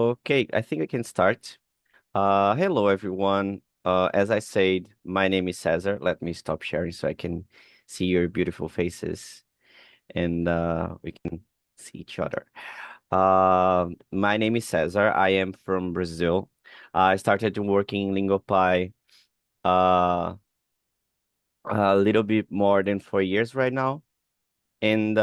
Okay, I think I can start. Hello everyone. As I said, my name is Cesar. Let me stop sharing so I can see your beautiful faces and we can see each other. My name is Cesar. I am from Brazil. I started working in Lingopie uh, a little bit more than 4 years right now. And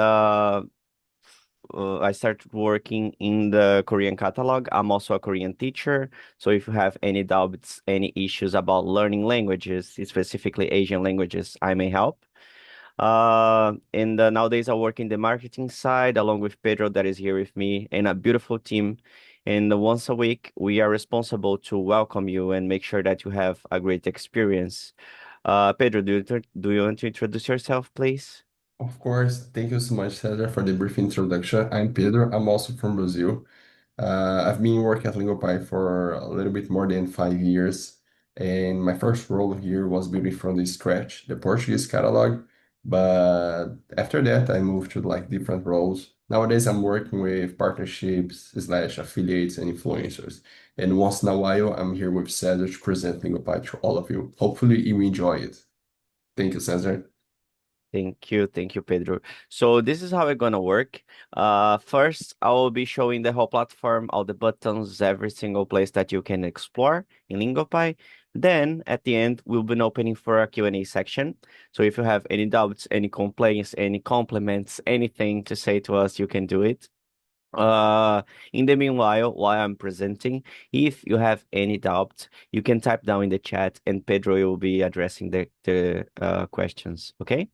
I started working in the Korean catalog. I'm also a Korean teacher. So if you have any doubts, any issues about learning languages, specifically Asian languages, I may help. And nowadays I work in the marketing side along with Pedro that is here with me and a beautiful team. And once a week, we are responsible to welcome you and make sure that you have a great experience. Pedro, do you want to introduce yourself, please? Of course, thank you so much, Cesar, for the brief introduction. I'm Pedro. I'm also from Brazil. I've been working at Lingopie for a little bit more than 5 years, and my first role here was building from the scratch the Portuguese catalog. But after that, I moved to like different roles. Nowadays, I'm working with partnerships slash affiliates and influencers. And once in a while, I'm here with Cesar to present Lingopie to all of you. Hopefully, you enjoy it. Thank you, Cesar. Thank you, Pedro. So this is how we're gonna work. First, I will be showing the whole platform, all the buttons, every single place that you can explore in Lingopie. Then, at the end, we'll be opening for a Q&A section. So if you have any doubts, any complaints, any compliments, anything to say to us, you can do it. In the meanwhile, while I'm presenting, if you have any doubts, you can type down in the chat, and Pedro will be addressing the questions. Okay?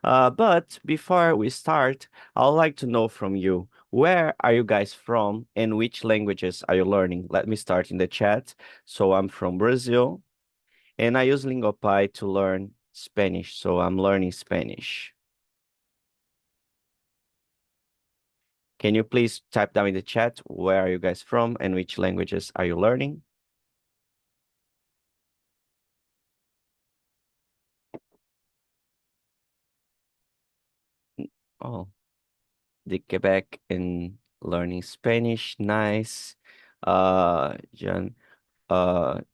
But before we start, I would like to know from you, where are you guys from and which languages are you learning? Let me start in the chat. So I'm from Brazil and I use Lingopie to learn Spanish. So I'm learning Spanish. Can you please type down in the chat, where are you guys from and which languages are you learning? Oh, the Quebec and learning Spanish. Nice. John.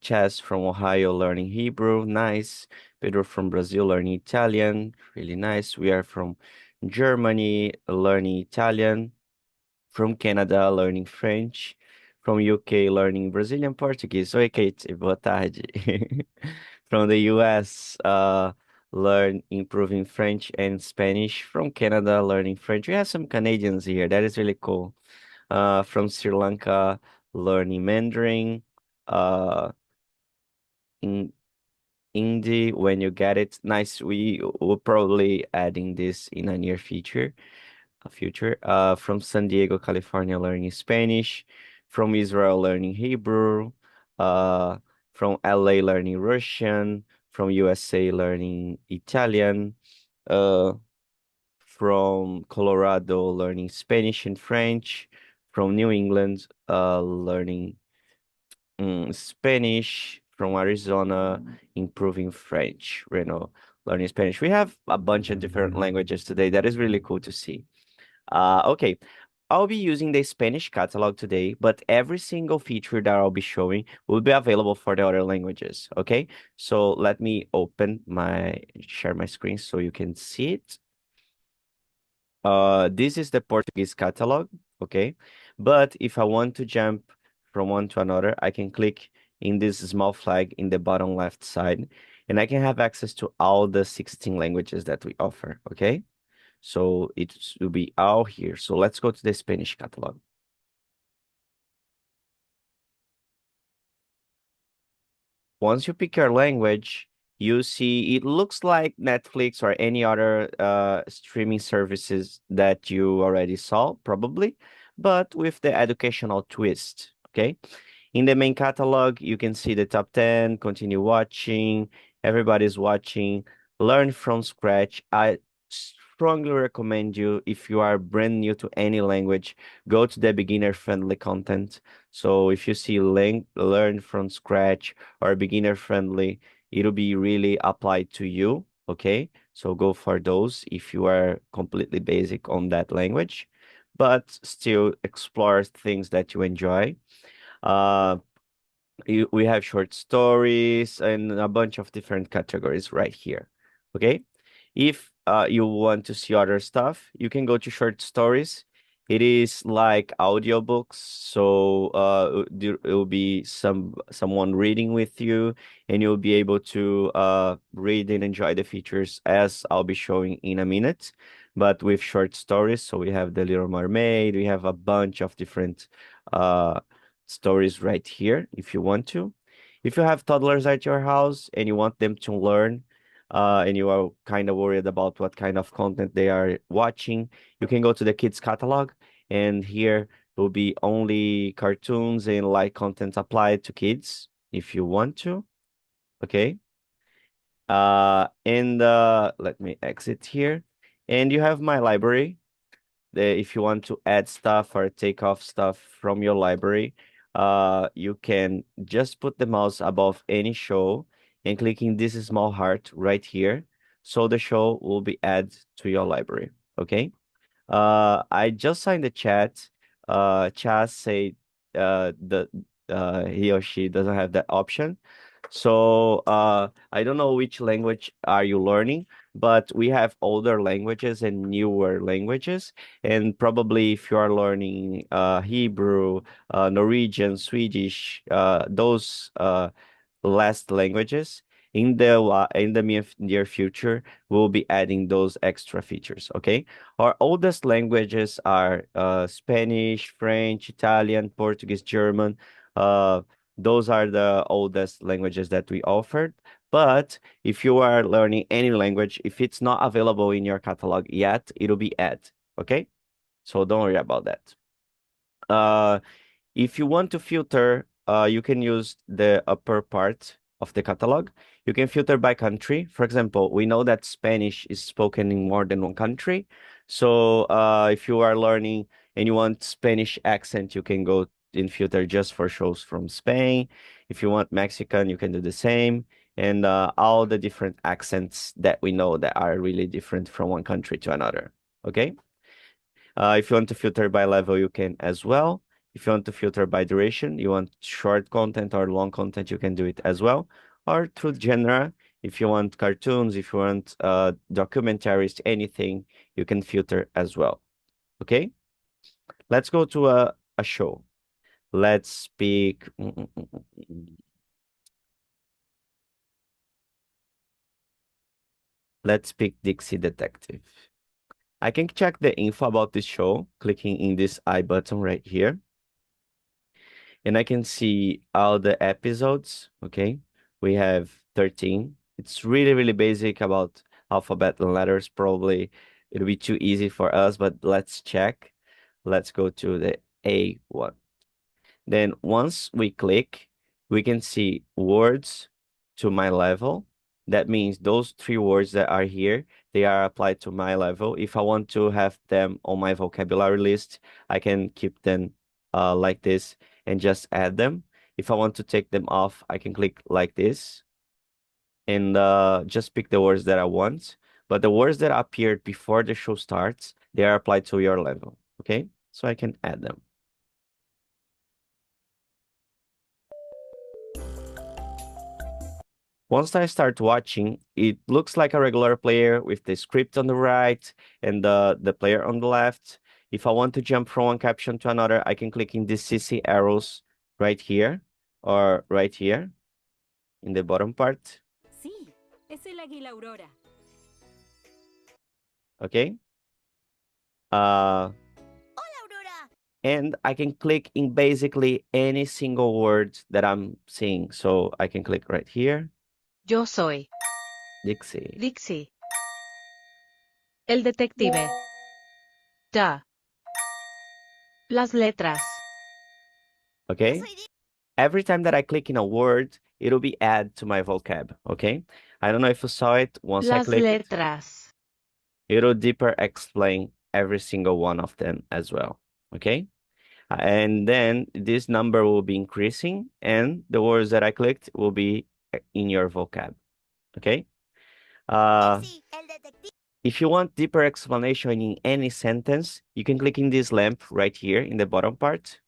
Chess from Ohio learning Hebrew, nice. Pedro from Brazil learning Italian, really nice. We are from Germany learning Italian, from Canada learning French, from UK learning Brazilian Portuguese. Oi, Kate, boa tarde. From the US, learn improving French and Spanish. From Canada learning French. We have some Canadians here. That is really cool. From Sri Lanka learning Mandarin. Uh, in Indie, when you get it, nice. We will probably adding this in a near future. A future. From San Diego, California, learning Spanish. From Israel, learning Hebrew. Uh, from LA, learning Russian. From USA, learning Italian. Uh, from Colorado, learning Spanish and French. From New England, learning Spanish. From Arizona, improving French, learning Spanish. We have a bunch of different languages today. That is really cool to see. Okay. I'll be using the Spanish catalog today, but every single feature that I'll be showing will be available for the other languages. Okay. So let me share my screen so you can see it. This is the Portuguese catalog, okay? But if I want to jump from one to another, I can click in this small flag in the bottom left side, and I can have access to all the 16 languages that we offer, okay? So it will be all here. So let's go to the Spanish catalog. Once you pick your language, you see it looks like Netflix or any other streaming services that you already saw, probably, but with the educational twist. Okay. In the main catalog, you can see the top 10, continue watching, everybody's watching, learn from scratch. I strongly recommend you, if you are brand new to any language, go to the beginner friendly content. So if you see learn from scratch or beginner friendly, it'll be really applied to you. Okay. So go for those if you are completely basic on that language. but still explore things that you enjoy. Uh, we have short stories and a bunch of different categories right here. Okay. If you want to see other stuff, you can go to short stories. It is like audiobooks, so there will be someone reading with you, and you'll be able to read and enjoy the features as I'll be showing in a minute. But with short stories, so we have The Little Mermaid, we have a bunch of different uh stories right here if you want to. If you have toddlers at your house and you want them to learn, and you are kind of worried about what kind of content they are watching, you can go to the kids catalog, and here will be only cartoons and light content applied to kids if you want to. Okay. And let me exit here. And you have my library, if you want to add stuff or take off stuff from your library, you can just put the mouse above any show and clicking this small heart right here. So the show will be added to your library. Okay. I just signed the chat. Chaz said the he or she doesn't have that option. So I don't know which language are you learning, but we have older languages and newer languages. And probably if you are learning Hebrew, Norwegian, Swedish, those last languages, in the near future, we'll be adding those extra features. Okay. Our oldest languages are Spanish, French, Italian, Portuguese, German. Uh, those are the oldest languages that we offered. But if you are learning any language, if it's not available in your catalog yet, it'll be added. Okay? So don't worry about that. Uh, if you want to filter, you can use the upper part of the catalog. You can filter by country. For example, we know that Spanish is spoken in more than one country. So if you are learning and you want Spanish accent, you can go and filter just for shows from Spain. If you want Mexican, you can do the same. And all the different accents that we know that are really different from one country to another. Okay? If you want to filter by level, you can as well. If you want to filter by duration, you want short content or long content, you can do it as well. Or through genre, if you want cartoons, if you want documentaries, anything, you can filter as well. Okay? Let's go to a show. Let's pick. Let's pick Dixie Detective. I can check the info about this show, clicking in this I button right here. And I can see all the episodes. Okay. We have 13. It's really, really basic about alphabet and letters. Probably it'll be too easy for us, but let's check. Let's go to the A one. Then once we click, we can see words to my level. That means those three words that are here, they are applied to my level. If I want to have them on my vocabulary list, I can keep them like this and just add them. If I want to take them off, I can click like this and just pick the words that I want. But the words that appeared before the show starts, they are applied to your level. Okay? So I can add them. Once I start watching, it looks like a regular player with the script on the right and the player on the left. If I want to jump from one caption to another, I can click in the CC arrows right here or right here in the bottom part. Sí, es el águila aurora. Okay. Uh, Hola, Aurora. and I can click in basically any single word that I'm seeing. So I can click right here, Yo soy Dixie. Dixie, el detective. Da. Las letras. Okay. Every time that I click in a word, it'll be add to my vocab. Okay. I don't know if you saw it. Once I Las click, letras. it'll deeper explain every single one of them as well. Okay. And then this number will be increasing and the words that I clicked will be in your vocab. Okay. Uh, Dixie, el detective. if you want deeper explanation in any sentence, you can click in this lamp right here in the bottom part.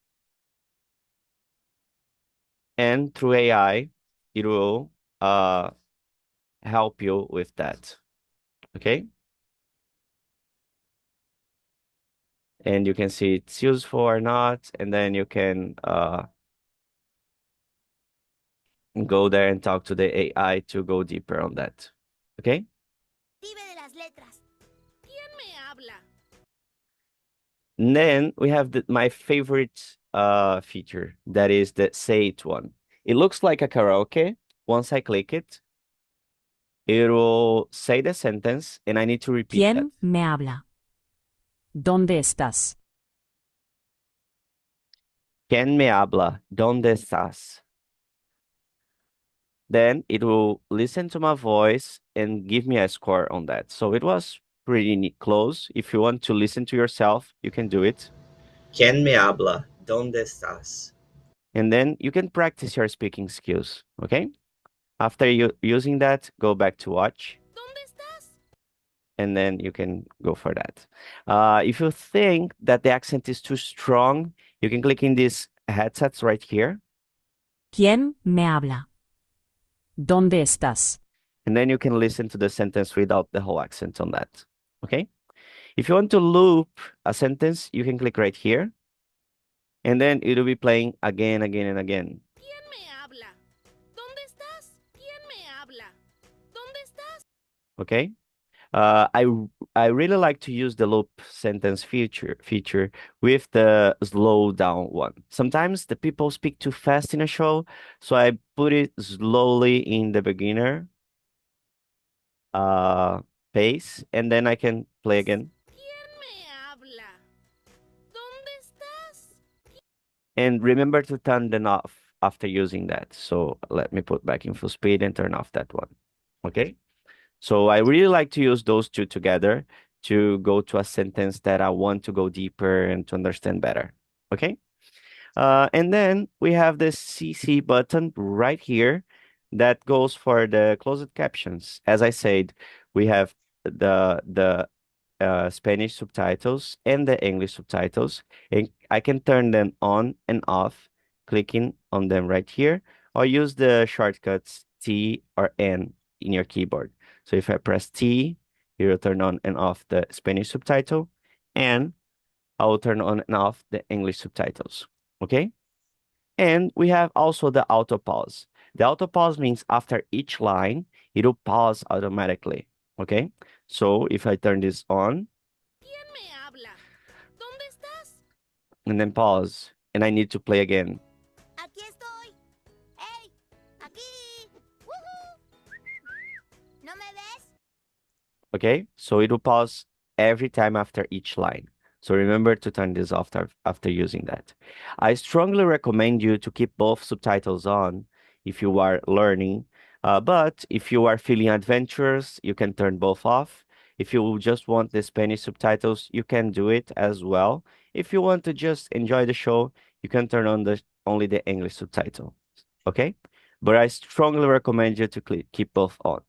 And through AI, it will help you with that. Okay? And you can see it's useful or not, and then you can go there and talk to the AI to go deeper on that. Okay? Vive de las letras. ¿Quién me habla? And then we have my favorite feature, that is the say it one. It looks like a karaoke. Once I click it, it will say the sentence and I need to repeat that. ¿Quién me habla? ¿Dónde estás? ¿Quién me habla? ¿Dónde estás? Then it will listen to my voice and give me a score on that. So it was pretty close. If you want to listen to yourself, you can do it. ¿Quién me habla? ¿Dónde estás? And then you can practice your speaking skills, okay? After you using that, go back to watch. ¿Dónde estás? And then you can go for that. If you think that the accent is too strong, you can click in these headsets right here. ¿Quién me habla? ¿Dónde estás? And then you can listen to the sentence without the whole accent on that. Okay? If you want to loop a sentence, you can click right here. And then it will be playing again, again, and again. ¿Quién me habla? ¿Dónde estás? ¿Quién me habla? ¿Dónde estás? Okay? I really like to use the loop sentence feature with the slow down one. Sometimes the people speak too fast in a show, so I put it slowly in the beginner pace, and then I can play again. ¿Quién me habla? ¿Dónde estás? And remember to turn them off after using that. So let me put back in full speed and turn off that one. Okay? So I really like to use those two together to go to a sentence that I want to go deeper and to understand better. Okay? And then we have the CC button right here that goes for the closed captions. As I said, we have the Spanish subtitles and the English subtitles, and I can turn them on and off clicking on them right here, or use the shortcuts T or N in your keyboard. So if I press T, it will turn on and off the Spanish subtitle, and I will turn on and off the English subtitles. Okay? And we have also the auto pause. The auto pause means after each line, it will pause automatically. Okay? So if I turn this on ¿Quién me habla? ¿Dónde estás? and then pause, and I need to play again. Aquí estoy. ¡Hey! ¡Aquí! ¡Woohoo! ¿No me ves? Okay? So it will pause every time after each line. So remember to turn this off after using that. I strongly recommend you to keep both subtitles on if you are learning. But if you are feeling adventurous, you can turn both off. If you just want the Spanish subtitles, you can do it as well. If you want to just enjoy the show, you can turn on only the English subtitle. Okay? But I strongly recommend you to keep both on.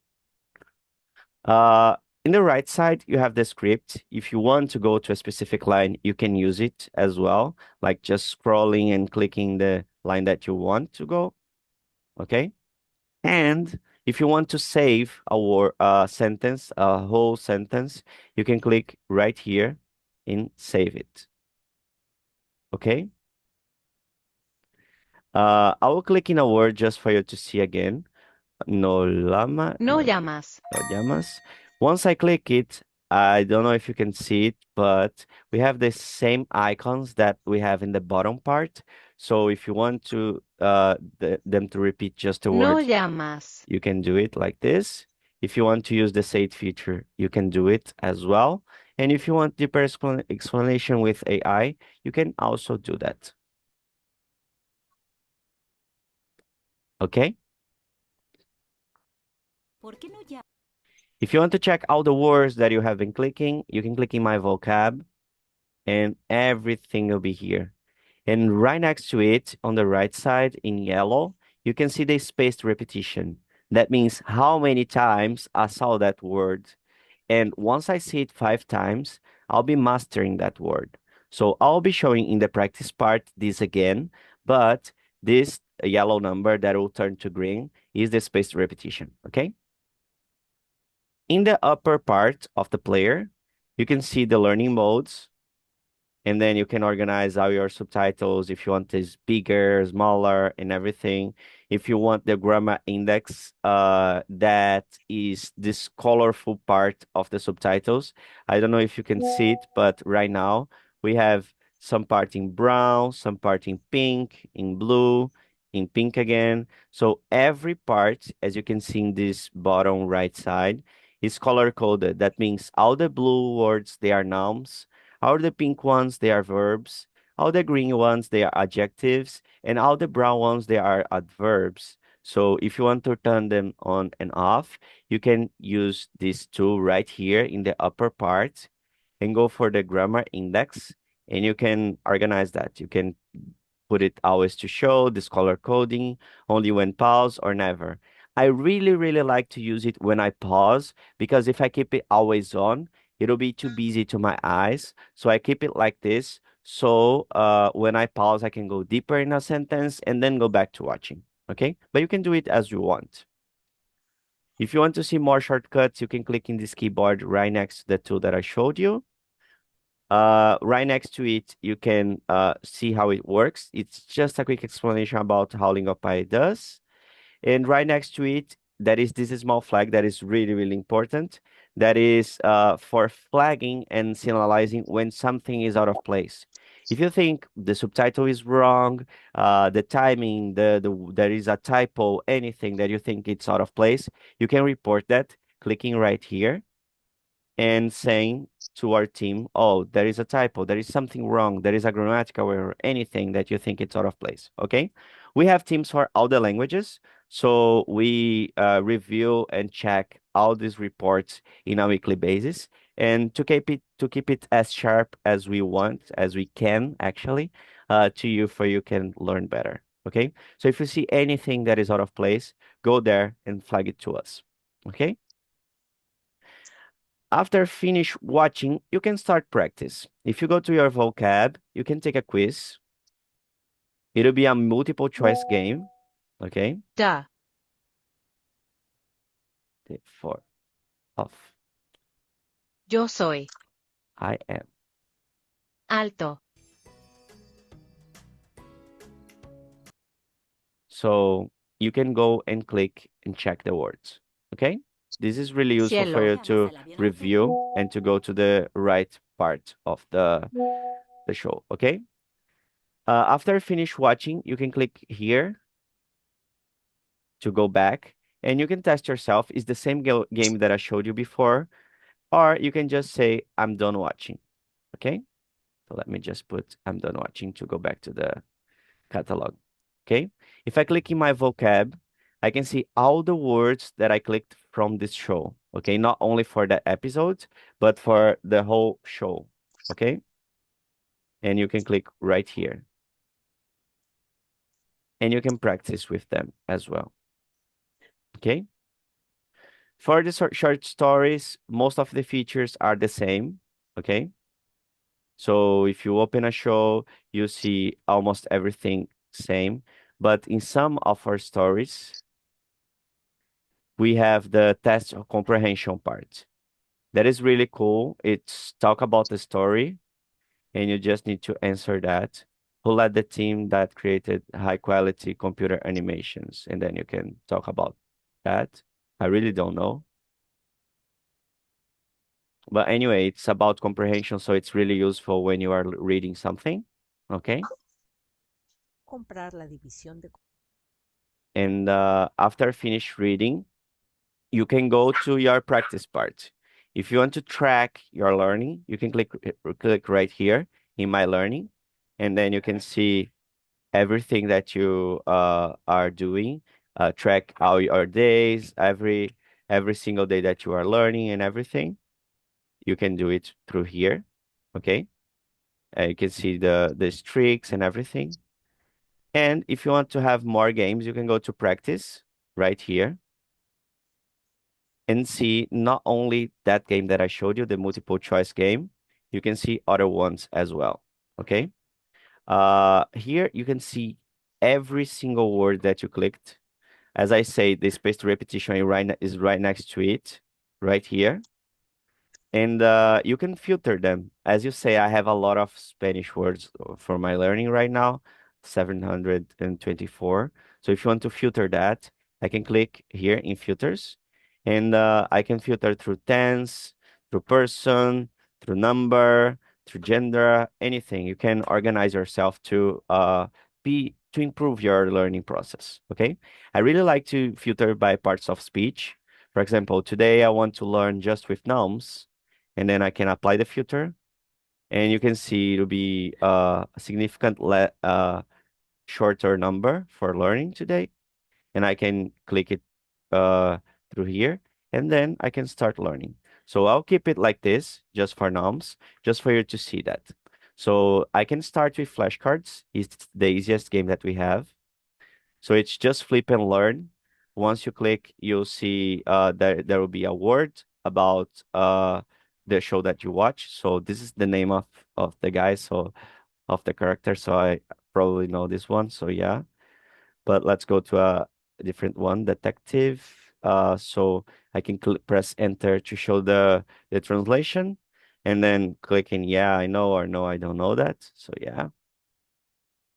In the right side, you have the script. If you want to go to a specific line, you can use it as well, like just scrolling and clicking the line that you want to go. Okay? And if you want to save a sentence, a whole sentence, you can click right here and save it. Okay? I will click in a word just for you to see again. No llama. No llamas. No llamas. Once I click it, I don't know if you can see it, but we have the same icons that we have in the bottom part. So if you want to them to repeat just a No word, llamas. you can do it like this. If you want to use the say it feature, you can do it as well. And if you want deeper explanation with AI, you can also do that. Okay? ¿Por qué no llamas? If you want to check all the words that you have been clicking, you can click in my vocab and everything will be here. And right next to it, on the right side in yellow, you can see the spaced repetition. That means how many times I saw that word And once I see it 5 times, I'll be mastering that word. So I'll be showing in the practice part this again, but this yellow number that will turn to green is the spaced repetition, okay? In the upper part of the player, you can see the learning modes, and then you can organize all your subtitles if you want this bigger, smaller, and everything. If you want the grammar index, that is this colorful part of the subtitles. I don't know if you can see it, but right now we have some part in brown, some part in pink, in blue, in pink again. So every part, as you can see in this bottom right side, is color coded. That means all the blue words, they are nouns. All the pink ones, they are verbs. All the green ones, they are adjectives. And all the brown ones, they are adverbs. So if you want to turn them on and off, you can use this tool right here in the upper part and go for the grammar index. And you can organize that. You can put it always to show, this color coding, only when pause or never. I really, really like to use it when I pause because if I keep it always on, it'll be too busy to my eyes. So I keep it like this. So when I pause, I can go deeper in a sentence and then go back to watching. Okay? But you can do it as you want. If you want to see more shortcuts, you can click in this keyboard right next to the tool that I showed you. Right next to it, you can see how it works. It's just a quick explanation about how Lingopie does. And right next to it, that is this small flag that is really, really important. That is for flagging and signalizing when something is out of place. If you think the subtitle is wrong, the timing, there is a typo, anything that you think it's out of place, you can report that clicking right here and saying to our team, oh, there is a typo, there is something wrong, there is a grammatical error, anything that you think it's out of place. Okay. We have teams for all the languages. So we review and check all these reports in a weekly basis. And to keep it as sharp as we want, as we can actually, to you for you can learn better. Okay. So if you see anything that is out of place, go there and flag it to us. Okay. After finish watching, you can start practice. If you go to your vocab, you can take a quiz. It'll be a multiple choice game. Okay. Da. For off. Yo soy. I am. Alto. So you can go and click and check the words. Okay. This is really useful for Cielo. you to review and to go to the right part of the show. Okay. After finish watching, you can click here to go back and you can test yourself. It's the same game that I showed you before, or you can just say, I'm done watching. Okay. So let me just put, I'm done watching to go back to the catalog. Okay. If I click in my vocab, I can see all the words that I clicked from this show. Okay. Not only for the episode, but for the whole show. Okay. And you can click right here. And you can practice with them as well. Okay. For the short stories, most of the features are the same. Okay. So if you open a show, you see almost everything same. But in some of our stories, we have the test of comprehension part. That is really cool. It's talk about the story, and you just need to answer that. Who led the team that created high quality computer animations? And then you can talk about that. I really don't know. But anyway, it's about comprehension, so it's really useful when you are reading something. Okay. Comprar la división de And after finish reading, you can go to your practice part. If you want to track your learning, you can click right here in my learning, and then you can see everything that you are doing. Track all your days, every single day that you are learning and everything. You can do it through here. Okay. You can see the streaks and everything. And if you want to have more games, you can go to practice right here. and see not only that game that I showed you, the multiple choice game, you can see other ones as well. Okay. Here you can see every single word that you clicked. As I say, the spaced repetition is right next to it, right here. And you can filter them. As you say, I have a lot of Spanish words for my learning right now, 724. So if you want to filter that, I can click here in filters, and I can filter through tense, through person, through number, through gender, anything. You can organize yourself to improve your learning process. Okay. I really like to filter by parts of speech. For example, today I want to learn just with nouns, and then I can apply the filter, and you can see it'll be a significant shorter number for learning today, and I can click it uh, through here, and then I can start learning. So I'll keep it like this, just for nouns, just for you to see that. So I can start with flashcards. It's the easiest game that we have. So it's just flip and learn. Once you click, you'll see there will be a word about the show that you watch. So this is the name of the guy, so of the character. So I probably know this one. So yeah. But let's go to a different one, detective. So I can press enter to show the translation, and then clicking yeah, I know, or no, I don't know that. So yeah.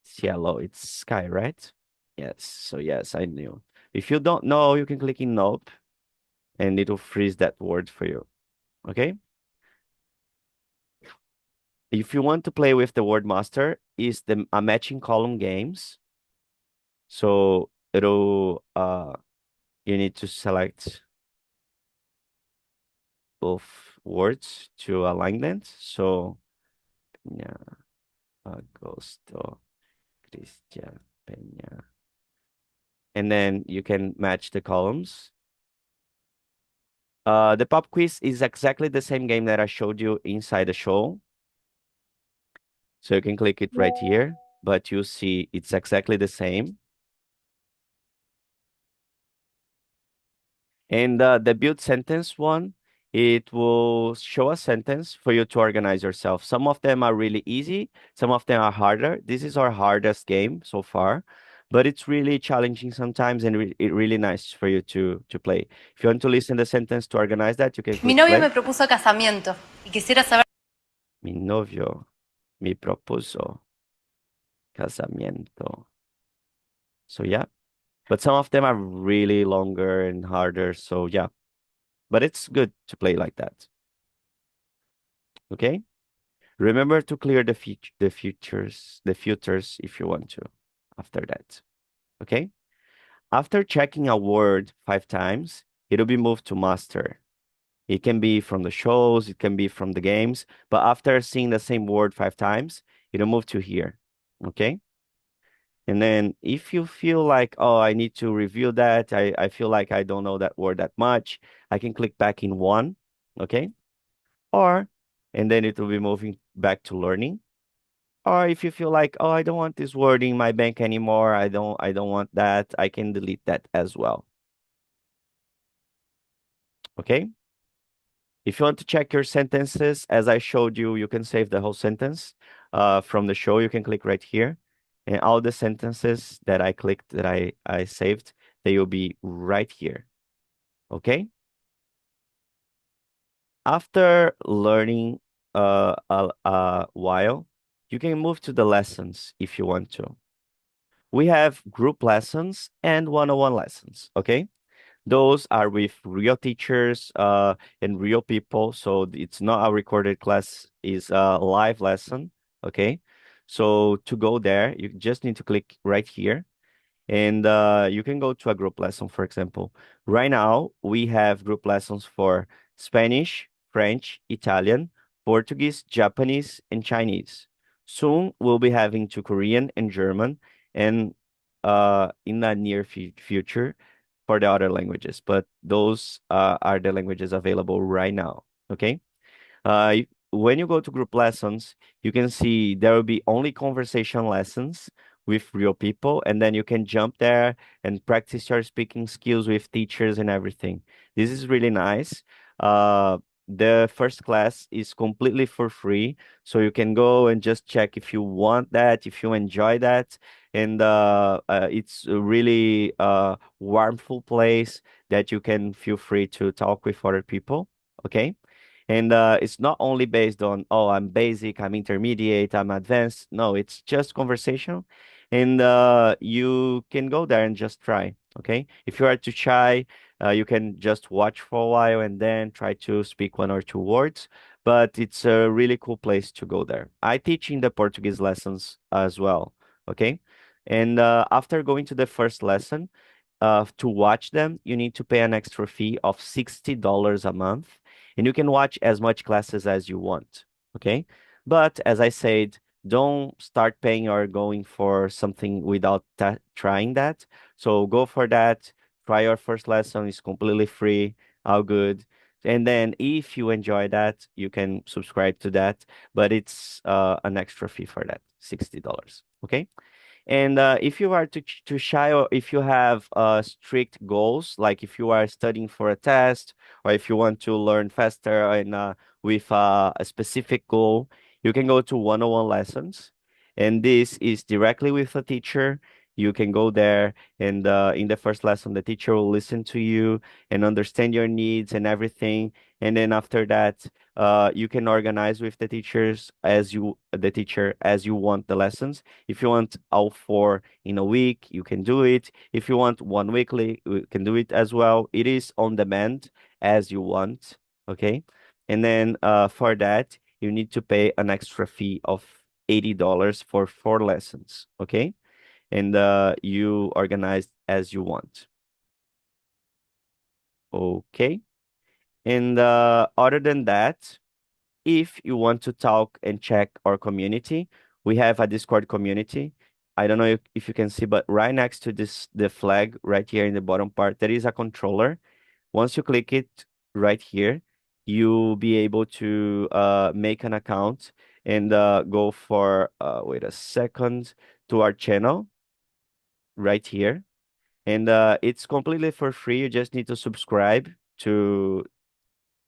Cielo, it's sky, right? Yes, so yes, I knew. If you don't know, you can click in nope, and it'll freeze that word for you. Okay? If you want to play with the word master, is the a matching column games. So it'll you need to select both words to alignment. So Peña, Agosto, Cristian, Peña. And then you can match the columns. The pop quiz is exactly the same game that I showed you inside the show. So you can click it right here, but you see it's exactly the same. And the build sentence one, it will show a sentence for you to organize yourself. Some of them are really easy, some of them are harder. This is our hardest game so far, but it's really challenging sometimes, and it really nice for you to play. If you want to listen the sentence to organize that, you can Mi click novio play. me propuso casamiento y quisiera saber. Mi novio me propuso casamiento. So yeah, but some of them are really longer and harder. So yeah, but it's good to play like that. Okay. Remember to clear the filters if you want to after that. Okay. After checking a word 5 times, it'll be moved to master. It can be from the shows, it can be from the games, but after seeing the same word 5 times, it'll move to here. Okay. And then if you feel like, oh, I need to review that, I feel like I don't know that word that much, I can click back in one, okay? Or, and then it will be moving back to learning. Or if you feel like, oh, I don't want this word in my bank anymore, I don't want that, I can delete that as well. Okay? If you want to check your sentences, as I showed you, you can save the whole sentence from the show. You can click right here. And all the sentences that I clicked, that I saved, they will be right here. Okay? After learning a while, you can move to the lessons if you want to. We have group lessons and one-on-one lessons, okay? Those are with real teachers and real people. So it's not a recorded class, it's a live lesson. Okay. So to go there, you just need to click right here, and you can go to a group lesson, for example. Right now, we have group lessons for Spanish, French, Italian, Portuguese, Japanese, and Chinese. Soon, we'll be having to Korean and German, and in the near future, for the other languages. But those are the languages available right now. Okay. When you go to group lessons, you can see there will be only conversation lessons with real people, and then you can jump there and practice your speaking skills with teachers and everything. This is really nice. Uh, the first class is completely for free, so you can go and just check if you want that, if you enjoy that. And it's a really warmful place that you can feel free to talk with other people. Okay. And it's not only based on, oh, I'm basic, I'm intermediate, I'm advanced. No, it's just conversation. And you can go there and just try. Okay. If you are too shy, you can just watch for a while and then try to speak one or two words. But it's a really cool place to go there. I teach in the Portuguese lessons as well. Okay. And after going to the first lesson, to watch them, you need to pay an extra fee of $60 a month, and you can watch as much classes as you want. Okay. But as I said, don't start paying or going for something without trying that. So go for that. Try your first lesson. It's completely free. All good. And then if you enjoy that, you can subscribe to that. But it's an extra fee for that, $60. Okay. And if you are too shy, or if you have strict goals, like if you are studying for a test, or if you want to learn faster and with a specific goal, you can go to one-on-one lessons. And this is directly with a teacher. You can go there, and in the first lesson, the teacher will listen to you and understand your needs and everything. And then after that, you can organize with the teacher as you want the lessons. If you want all four in a week, you can do it. If you want one weekly, you can do it as well. It is on demand as you want. Okay. And then for that, you need to pay an extra fee of $80 for 4 lessons. Okay. And you organize as you want. Okay. And other than that, if you want to talk and check our community, we have a Discord community. I don't know if you can see, but right next to the flag right here in the bottom part, there is a controller. Once you click it right here, you'll be able to make an account and go for, wait a second, to our channel right here. And it's completely for free. You just need to subscribe to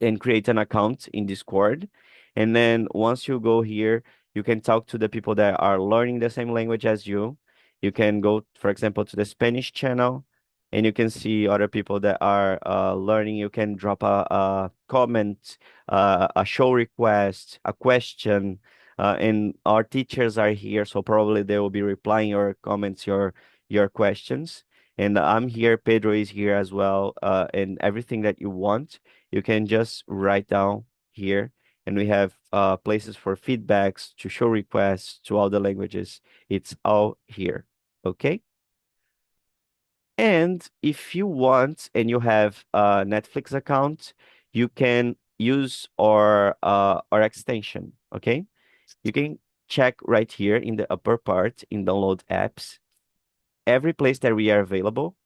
and create an account in Discord. And then once you go here, you can talk to the people that are learning the same language as you. You can go, for example, to the Spanish channel, and you can see other people that are learning. You can drop a comment, a show request, a question, and our teachers are here, so probably they will be replying your comments, your questions. And I'm here, Pedro is here as well, and everything that you want you can just write down here. And we have places for feedbacks, to show requests, to all the languages. It's all here. Okay. And if you want and you have a Netflix account, you can use our extension. Okay. You can check right here in the upper part in download apps, every place that we are available.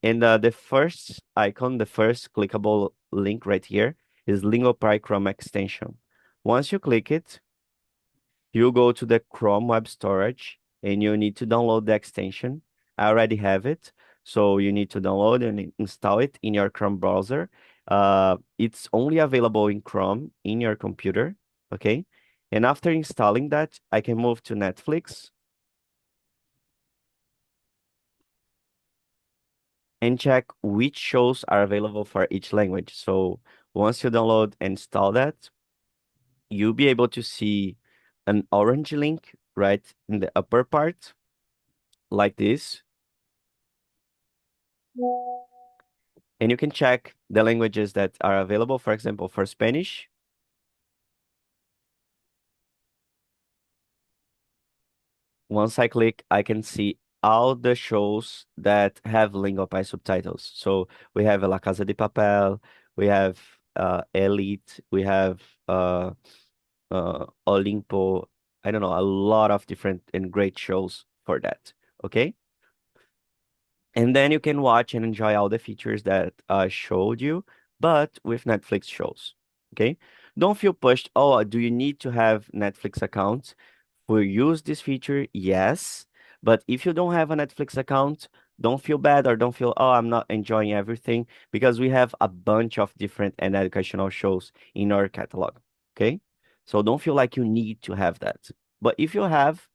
And the first icon, the first clickable link right here is Lingopie Chrome extension. Once you click it, you go to the Chrome web storage and you need to download the extension. I already have it, so you need to download and install it in your Chrome browser. It's only available in Chrome in your computer, okay? And after installing that, I can move to Netflix and check which shows are available for each language. So once you download and install that, you'll be able to see an orange link right in the upper part, like this. And you can check the languages that are available. For example, for Spanish, once I click, I can see all the shows that have Lingopie subtitles. So we have La Casa de Papel, we have Elite, we have Olimpo. I don't know, a lot of different and great shows for that. Okay. And then you can watch and enjoy all the features that I showed you, but with Netflix shows. Okay. Don't feel pushed. Oh, do you need to have Netflix account? We use this feature, yes, But if you don't have a Netflix account, don't feel bad or don't feel, oh, I'm not enjoying everything because we have a bunch of different and educational shows in our catalog. Okay. So don't feel like you need to have that. But if you have,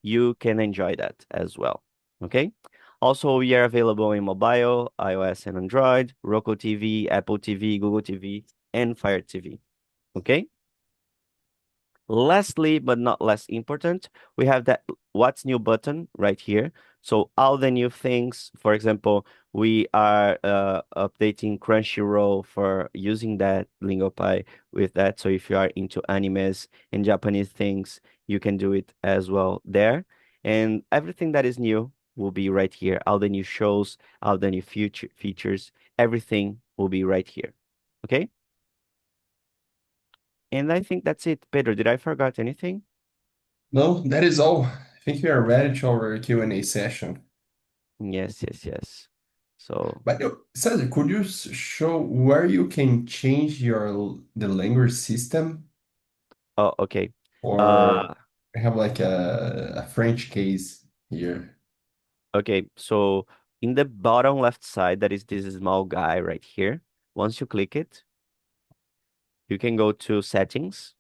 you can enjoy that as well. Okay. Also, we are available in mobile, iOS and Android, Roku TV, Apple TV, Google TV, and Fire TV. Okay. Lastly, but not less important, we have that what's new button right here. So all the new things, for example, we are updating Crunchyroll for using that Lingopie with that. So if you are into animes and Japanese things, you can do it as well there. And everything that is new will be right here. All the new shows, all the new future features, everything will be right here. Okay? And I think that's it. Pedro, did I forget anything? No, that is all. I think we are ready to our Q&A session. Yes, yes, yes. So, But Cesar, could you show where you can change the language system oh, okay. or Uh, have like a French case here? okay. So in the bottom left side, that is this small guy right here. Once you click it, you can go to settings,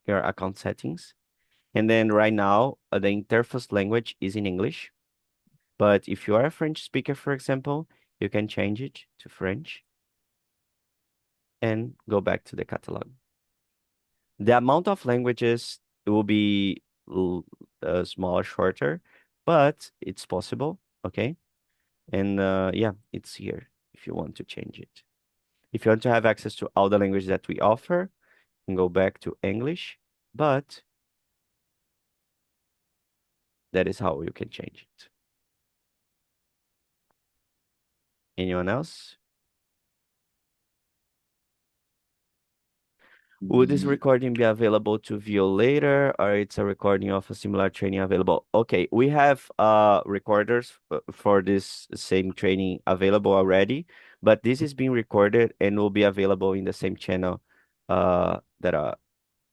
your account settings. And then right now, the interface language is in English. But if you are a French speaker, for example, you can change it to French and go back to the catalog. The amount of languages will be smaller, shorter, but it's possible. Okay. And yeah, it's here if you want to change it. If you want to have access to all the languages that we offer, you can go back to English, but that is how you can change it. Anyone else? Would this Ye- recording be available to view later, or it's a recording of a similar training available? Okay, we have recorders for this same training available already, but this is being recorded and will be available in the same channel that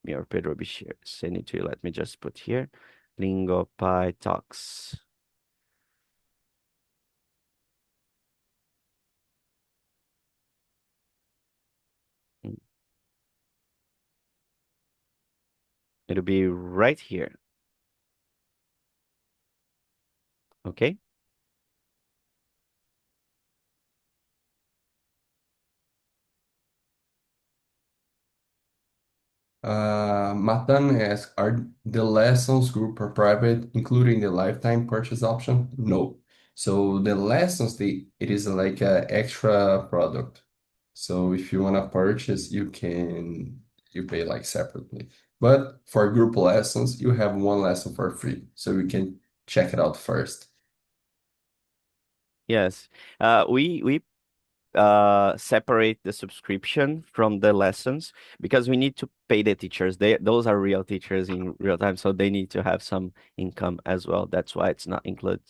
me or Pedro will be sending to you. Let me just put here, Lingopie Talks. Mm, it'll be right here. Okay. Matan asks, are the lessons group or private, including the lifetime purchase option? No. So the lessons, it is like a extra product. So if you want to purchase, you pay like separately. But for group lessons, you have one lesson for free. So you can check it out first. Yes. We separate the subscription from the lessons because we need to pay the teachers. Those are real teachers in real time, so they need to have some income as well. That's why it's not included.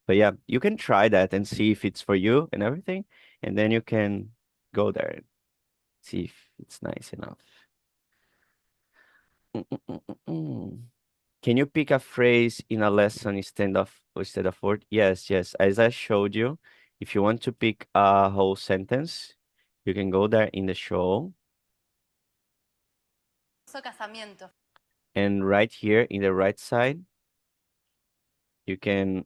But yeah, you can try that and see if it's for you and everything, and then you can go there and see if it's nice enough. Mm, mm, mm, mm, mm. Can you pick a phrase in a lesson instead of word? Yes, yes. As I showed you, if you want to pick a whole sentence, you can go there in the show. Casamiento. And right here in the right side, you can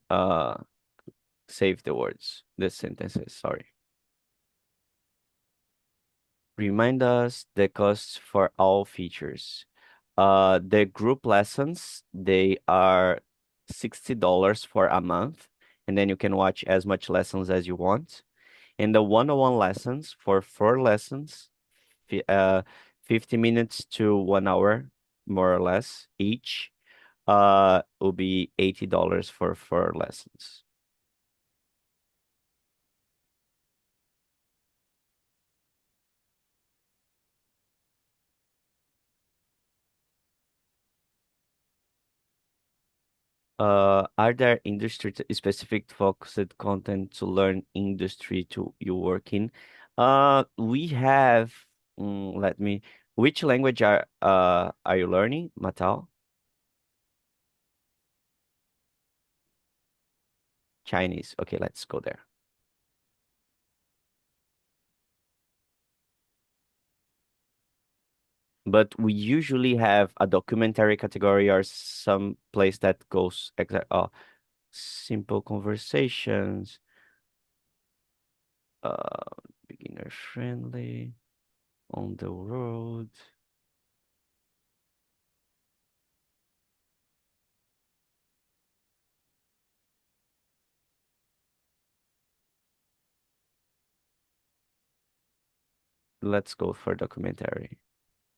save the words, the sentences, sorry. Remind us the costs for all features. The group lessons, they are $60 for a month, and then you can watch as much lessons as you want. And the one-on-one lessons for 4 lessons, 50 minutes to 1 hour, more or less, each. Will be $80 for 4 lessons. Are there industry specific focused content to learn industry to you work in? We have, let me, which language are you learning, Matal? Chinese. Okay, let's go there. But we usually have a documentary category or some place that goes simple conversations, uh, beginner friendly, on the road. Let's go for documentary.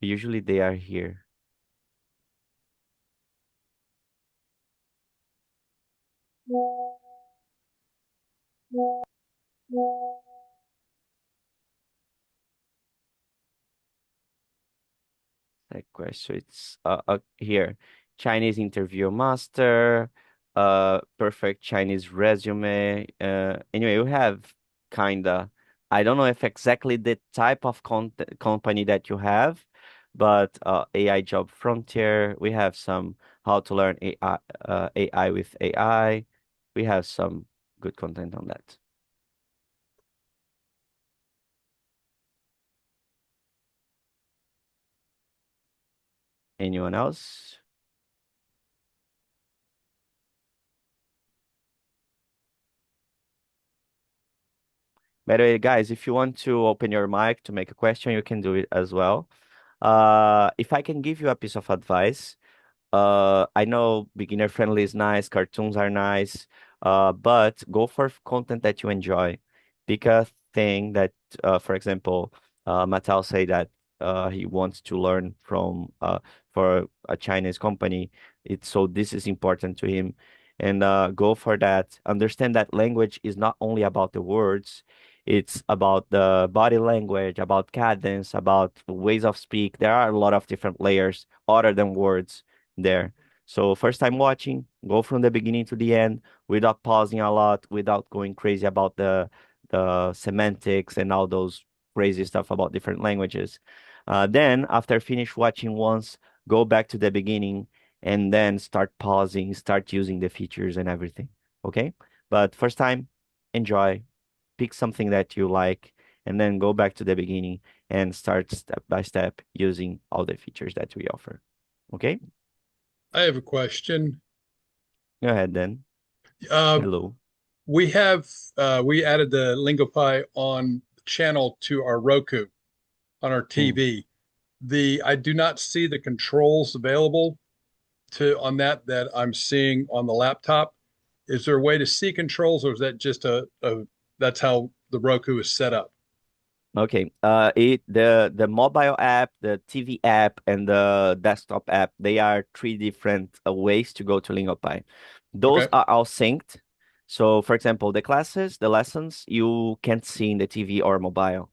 Usually they are here. That question. It's here. Chinese interview master, perfect Chinese resume. Anyway, we have kinda. I don't know if exactly the type of company that you have, but AI job frontier. We have some how to learn AI with AI. We have some good content on that. Anyone else? By the way, guys, if you want to open your mic to make a question, you can do it as well. If I can give you a piece of advice, I know beginner friendly is nice, cartoons are nice, but go for content that you enjoy. Pick a thing that, for example, Mattel say that he wants to learn from for a Chinese company. It's so this is important to him, and go for that. Understand that language is not only about the words. It's about the body language, about cadence, about ways of speak. There are a lot of different layers other than words there. So first time watching, go from the beginning to the end without pausing a lot, without going crazy about the semantics and all those crazy stuff about different languages. Then after finish watching once, go back to the beginning and then start pausing, start using the features and everything. Okay? But first time, enjoy, pick something that you like, and then go back to the beginning and start step by step using all the features that we offer. Okay? I have a question. Go ahead then. Uh, Hello. we have we added the Lingopie on channel to our Roku on our Hmm. TV. I do not see the controls available to on that I'm seeing on the laptop. Is there a way to see controls, or is that just a that's how the Roku is set up? Okay. The mobile app, the TV app, and the desktop app, they are three different ways to go to Lingopie. Those Okay. are all synced. So, for example, the classes, the lessons, you can't see in the TV or mobile.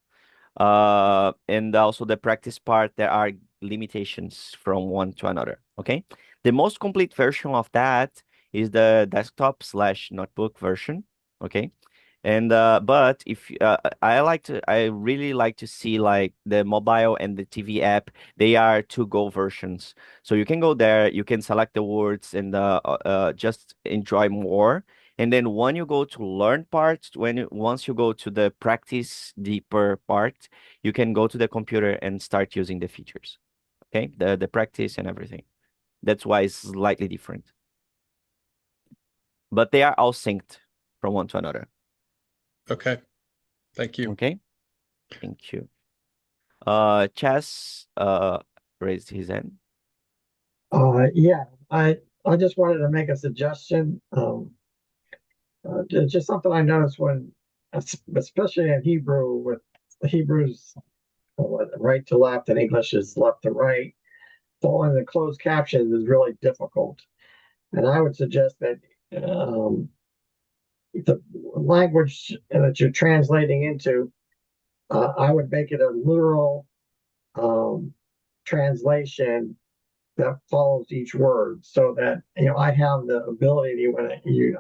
And also the practice part, there are limitations from one to another. Okay. The most complete version of that is the desktop slash notebook version. Okay. And but if I really like to see like the mobile and the TV app, they are to go versions. So you can go there, you can select the words and just enjoy more. And then when you go to learn part, once you go to the practice deeper part, you can go to the computer and start using the features. Okay, the practice and everything. That's why it's slightly different. But they are all synced from one to another. Okay. Thank you. Okay, thank you. Chess raised his hand. Yeah, I just wanted to make a suggestion. Just something I noticed when, especially in Hebrew, with Hebrew's right to left and English is left to right, following the closed captions is really difficult. And I would suggest that the language that you're translating into, I would make it a literal translation that follows each word so that I have the ability when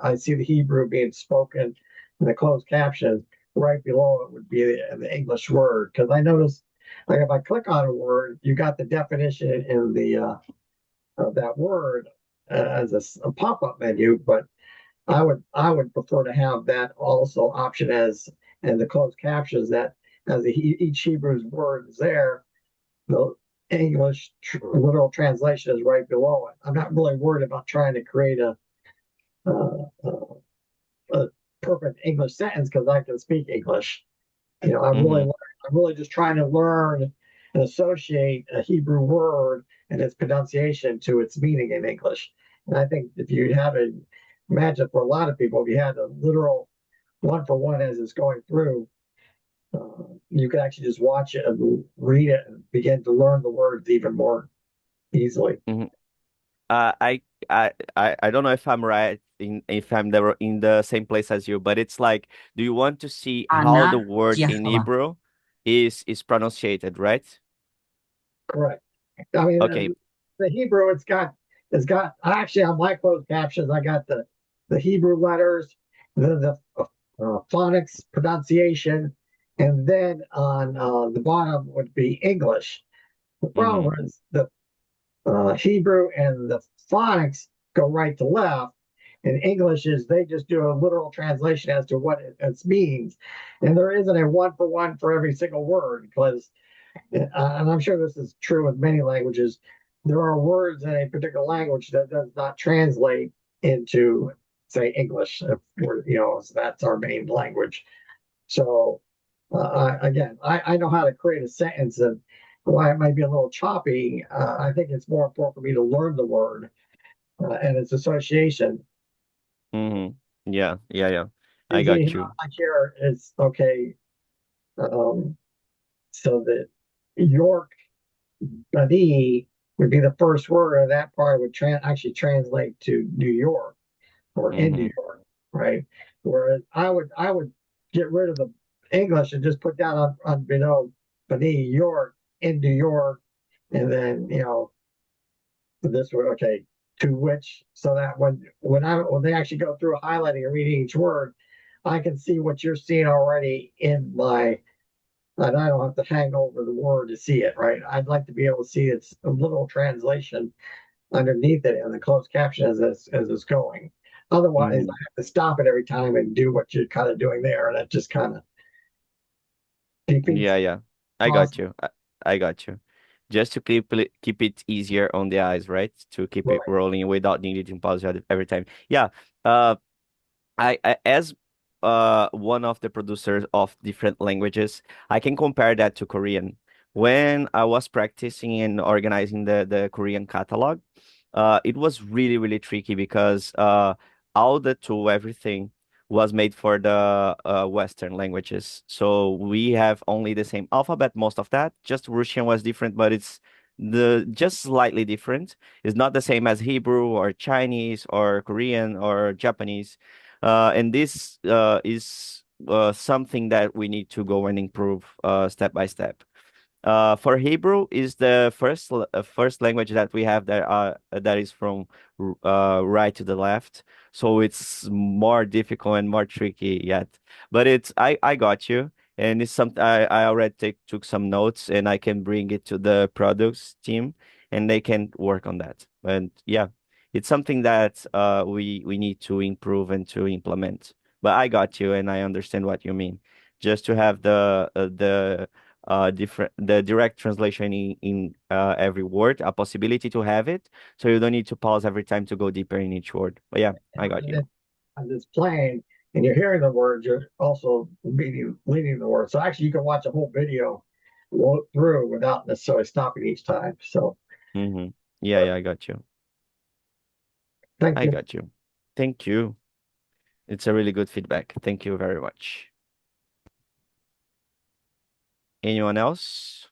I see the Hebrew being spoken in the closed captions, right below it would be the English word, because I notice like if I click on a word, you got the definition in the of that word as a pop-up menu, but I would prefer to have that also option as and the closed captions that as each Hebrew's word is there, the English literal translation is right below it. I'm not really worried about trying to create uh, uh, a perfect English sentence because I can speak English. Mm-hmm. I'm really just trying to learn and associate a Hebrew word and its pronunciation to its meaning in English. And I think if you had a imagine for a lot of people, if you had a literal one for one as it's going through, you could actually just watch it and read it and begin to learn the words even more easily. Mm-hmm. I I don't know if I'm right in if I'm there in the same place as you, but it's like, do you want to see how the Ana word in Yahweh. Hebrew is pronunciated, right? Correct. I mean, Okay. the Hebrew, it's got actually on my closed captions, I got the Hebrew letters, the phonics pronunciation, and then on the bottom would be English. The Mm-hmm. problem is the Hebrew and the phonics go right to left. And English is they just do a literal translation as to what it means. And there isn't a one for one for every single word because and I'm sure this is true with many languages. There are words in a particular language that does not translate into, say, English. If so that's our main language. So, I know how to create a sentence, and why it might be a little choppy. I think it's more important for me to learn the word and its association. Mm-hmm. Yeah, yeah, yeah. I Usually, got you. like here, it's okay. Um, so that York Bani would be the first word, and that part would actually translate to New York or in Mm-hmm. New York, right? Whereas I would get rid of the English and just put down on Bani York in New York, and then this would okay to which so that when they actually go through highlighting and reading each word, I can see what you're seeing already in my and I don't have to hang over the word to see it, right? I'd like to be able to see its a literal translation underneath it and the closed caption as it's going. Otherwise, I Mm-hmm. have to stop it every time and do what you're kind of doing there, and that just kind of defeats Yeah, the yeah. I cause. got you. I got you. Just to keep it easier on the eyes, right? To keep it Right. rolling without needing to pause every time. Yeah. Uh, I as one of the producers of different languages, I can compare that to Korean. When I was practicing and organizing the Korean catalog, it was really really tricky because all the tool everything was made for the Western languages. So we have only the same alphabet, most of that. Just Russian was different, but it's the just slightly different. It's not the same as Hebrew or Chinese or Korean or Japanese. And this is something that we need to go and improve step by step. For Hebrew is the first language that we have that is from right to the left, so it's more difficult and more tricky yet. But it's I got you, and it's something I already took some notes, and I can bring it to the products team, and they can work on that. And yeah, it's something that we need to improve and to implement. But I got you, and I understand what you mean. Just to have the different the direct translation in every word, a possibility to have it, so you don't need to pause every time to go deeper in each word. But yeah, I got And you. then as it's playing and you're hearing the words, you're also leading the word. So actually, you can watch a whole video through without necessarily stopping each time. So Mm-hmm. Yeah, yeah, I got you. thank I you. got you. Thank you. It's a really good feedback. Thank you very much. Anyone else?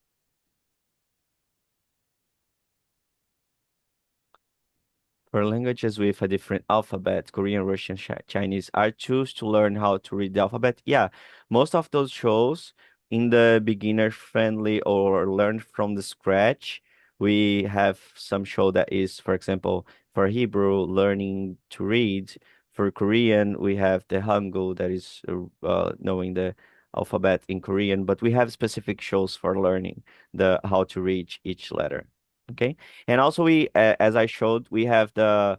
For languages with a different alphabet, Korean, Russian, Chinese, are tools to learn how to read the alphabet. Yeah, most of those shows in the beginner friendly or learn from the scratch, we have some show that is, for example, for Hebrew, learning to read. For Korean, we have the Hangul that is knowing the alphabet in Korean, but we have specific shows for learning the how to read each letter. Okay. And also as I showed, we have the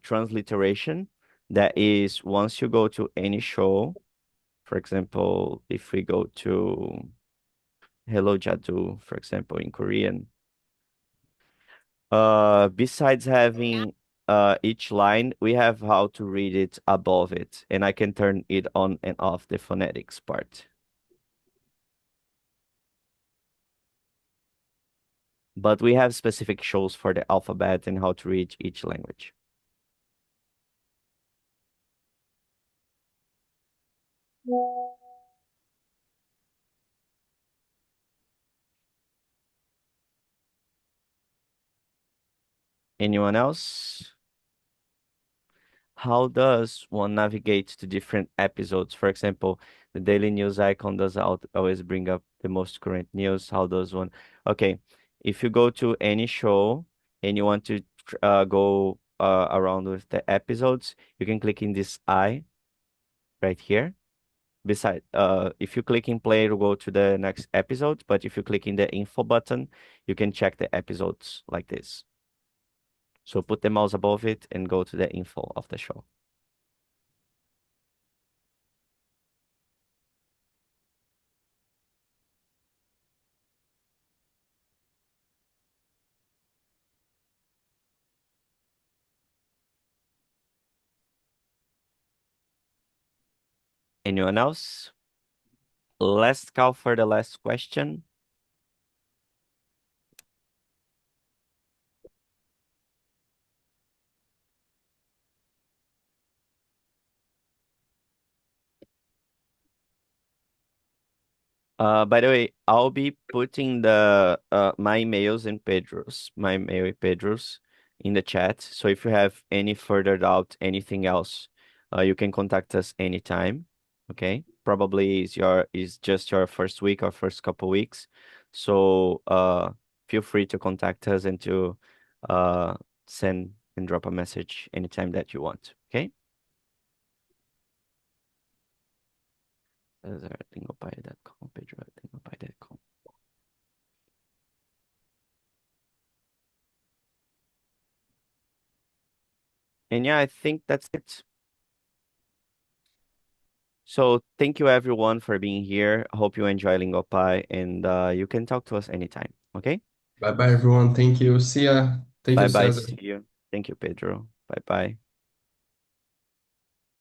transliteration That is, once you go to any show, for example, if we go to Hello Jadu, for example, in Korean, besides having each line, we have how to read it above it, and I can turn it on and off the phonetics part. But we have specific shows for the alphabet and how to read each language. Anyone else? How does one navigate to different episodes? For example, the daily news icon does always bring up the most current news. How does one? Okay, if you go to any show and you want to go around with the episodes, you can click in this eye right here. Beside, if you click in play, it'll go to the next episode. But if you click in the info button, you can check the episodes like this. So put the mouse above it and go to the info of the show. Anyone else? Last call for the last question. By the way, I'll be putting the my emails and my mail and Pedro's in the chat. So if you have any further doubt, anything else, you can contact us anytime. Okay? Probably is just your first week or first couple weeks. So feel free to contact us and to send and drop a message anytime that you want. Okay? Cesar@lingopie.com, Pedro@lingopie.com. And yeah, I think that's it. So thank you everyone for being here. I hope you enjoy Lingopie and you can talk to us anytime. Okay? Bye bye, everyone. Thank you. See ya. Thank you, Bye bye. Cesar. See you. Thank you, Pedro. Bye bye.